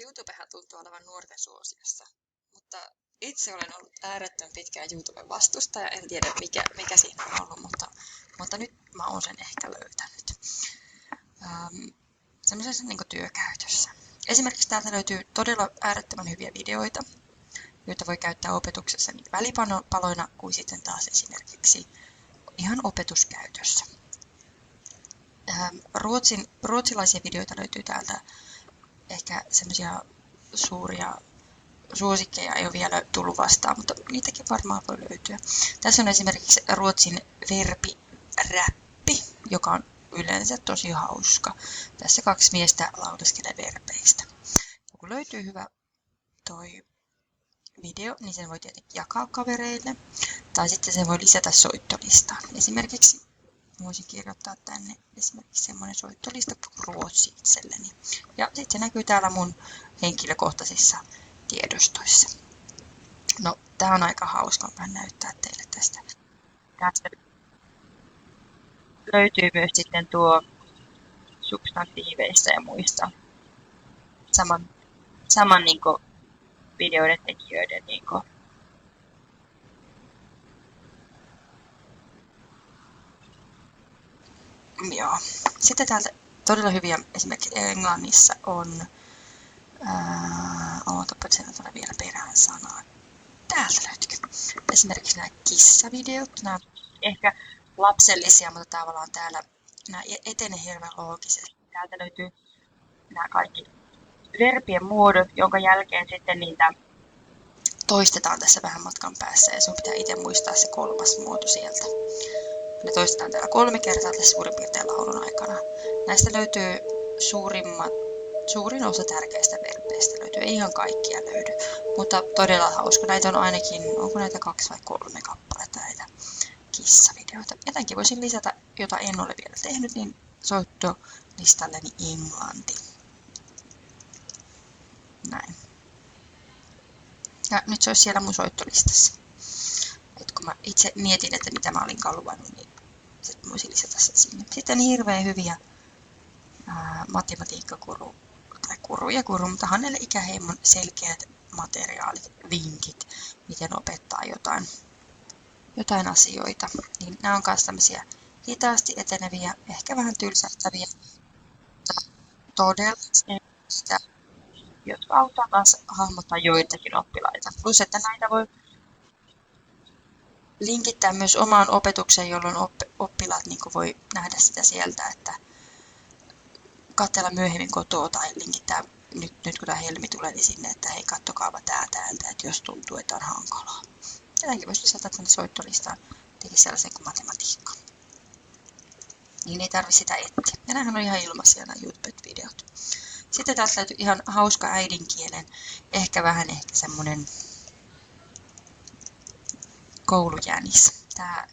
YouTubehan tuntuu olevan nuorten suosiossa, mutta itse olen ollut äärettömän pitkään YouTuben vastustaja. En tiedä mikä siinä on ollut, mutta nyt mä oon sen ehkä löytänyt. Sellaisessa niin kuin työkäytössä. Esimerkiksi täältä löytyy todella äärettömän hyviä videoita, joita voi käyttää opetuksessa niin välipaloina kuin sitten taas esimerkiksi ihan opetuskäytössä. Ruotsilaisia videoita löytyy täältä. Ehkä semmoisia suuria suosikkeja ei ole vielä tullut vastaan, mutta niitäkin varmaan voi löytyä. Tässä on esimerkiksi Ruotsin verbiräppi, joka on yleensä tosi hauska. Tässä 2 miestä laulaskelee verbeistä. Ja kun löytyy hyvä toi video, niin sen voi tietenkin jakaa kavereille. Tai sitten sen voi lisätä soittolistaan. Esimerkiksi voisin kirjoittaa tänne esimerkiksi semmoinen soittolista Ruotsi itselleni. Ja sitten se näkyy täällä mun henkilökohtaisissa tiedostoissa. No, tää on aika hauska. Mä näyttää teille tästä. Tästä löytyy myös sitten tuo substantiiveista ja muista saman niinku videoiden tekijöiden niinku joo. Sitten täältä todella hyviä esimerkiksi Englannissa on ootapa, siellä tulee vielä perään sanaa. Täältä löytyy esimerkiksi nämä kissavideot. Nämä ehkä lapsellisia, mutta tavallaan täällä nämä etenee hirveän loogisesti. Täältä löytyy nämä kaikki verbien muodot, jonka jälkeen sitten niitä toistetaan tässä vähän matkan päässä. Ja sun pitää itse muistaa se 3. muoto sieltä. Ne toistetaan täällä 3 kertaa tässä suurin piirtein laulun aikana. Näistä löytyy suurin osa tärkeistä verbeistä löytyy. Ei ihan kaikkia löydy, mutta todella hauska. Näitä on ainakin, onko näitä 2 vai 3 kappaletta näitä kissavideoita. Jotenkin voisin lisätä, jota en ole vielä tehnyt, niin soittolistalleni Englanti. Näin. Ja nyt se olisi siellä mun soittolistassa. Et kun mä itse mietin, että mitä mä olin kaluvannut, niin sitten voisin lisätä sen sinne. Sitten hirveän hyviä matematiikkakuru, mutta hänelle ikäheimon selkeät materiaalit, vinkit, miten opettaa jotain asioita. Niin nämä on myös tämmöisiä hitaasti eteneviä, ehkä vähän tylsähtäviä, todella sitä, jotka auttaa taas hahmottaa joitakin oppilaita. Plus, että näitä voi linkittää myös omaan opetukseen, jolloin oppilaat niin voi nähdä sitä sieltä, että katsella myöhemmin kotoa tai linkittää nyt kun tämä helmi tulee, niin sinne, että hei, kattokaapa täältä, että jos tuntuu, että on hankalaa. Jotenkin voisi lisätä tänne soittolistaan tietenkin sellaisen kuin matematiikka. Niin ei tarvitse sitä etsiä. Ja nämähän on ihan ilmaisia nämä YouTube-videot. Sitten täältä löytyy ihan hauska äidinkielen, ehkä semmonen koulujänis. Tää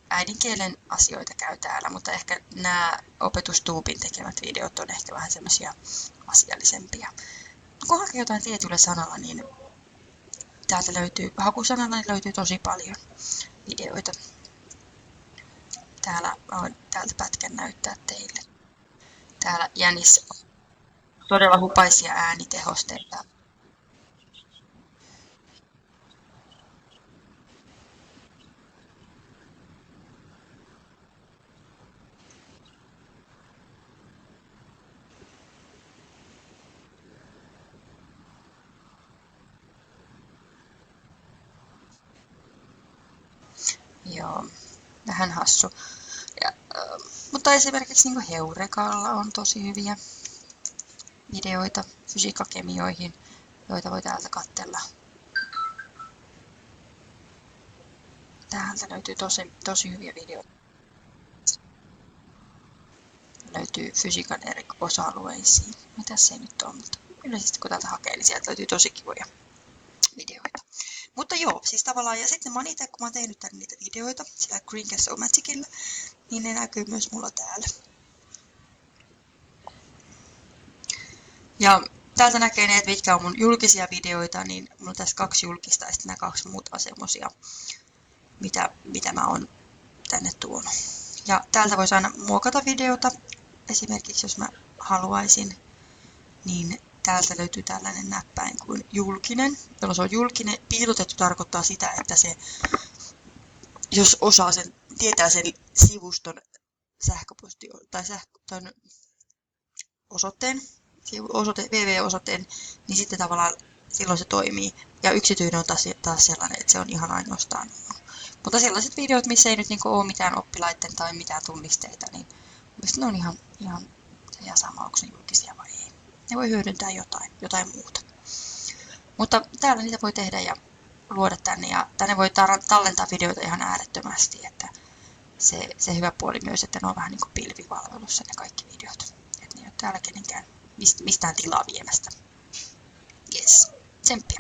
äidinkielen asioita käy täällä, mutta ehkä nämä opetustuupin tekemät videot on ehkä vähän semmoisia asiallisempia. Kun hakee jotain tietyllä sanalla, niin täältä hakusanalla löytyy tosi paljon videoita. Täältä pätkän näyttää teille. Täällä jänis on todella hupaisia äänitehosteita. Joo, vähän hassu. Mutta esimerkiksi niin Heurekalla on tosi hyviä videoita fysiikkakemioihin, joita voi täältä katsella. Täältä löytyy tosi hyviä videoita. Löytyy fysiikan eri osa-alueisiin. Mitäs se nyt on, mutta yleisesti kun täältä hakee, niin sieltä löytyy tosi kivoja videoita. Mutta joo, siis tavallaan, ja sitten kun mä oon tehnyt niitä videoita siellä Greencast-O-Magicilla, niin ne näkyy myös mulla täällä. Ja täältä näkee ne, että mitkä on mun julkisia videoita, niin mulla on tässä 2 julkista ja sitten nämä 2 muuta semmosia, mitä mä oon tänne tuonut. Ja täältä voisi aina muokata videota, esimerkiksi jos mä haluaisin, niin täältä löytyy tällainen näppäin kuin julkinen, jolloin se on julkinen. Piilotettu tarkoittaa sitä, että se, jos osaa sen, tietää sen sivuston sähköposti tai osoitteen, www-osoitteen, niin sitten tavallaan silloin se toimii. Ja yksityinen on taas sellainen, että se on ihan ainoastaan. Mutta sellaiset videot, missä ei nyt niinku ole mitään oppilaiden tai mitään tunnisteita, niin ne on ihan sama, onko ne julkisia vai ei. Ne voi hyödyntää jotain muuta. Mutta täällä niitä voi tehdä ja luoda tänne. Ja tänne voi tallentaa videoita ihan äärettömästi. Että se hyvä puoli myös, että ne on vähän niin kuin pilvipalvelussa ne kaikki videot. Että ne ei ole täällä kenenkään mistään tilaa viemästä. Yes, tsemppiä.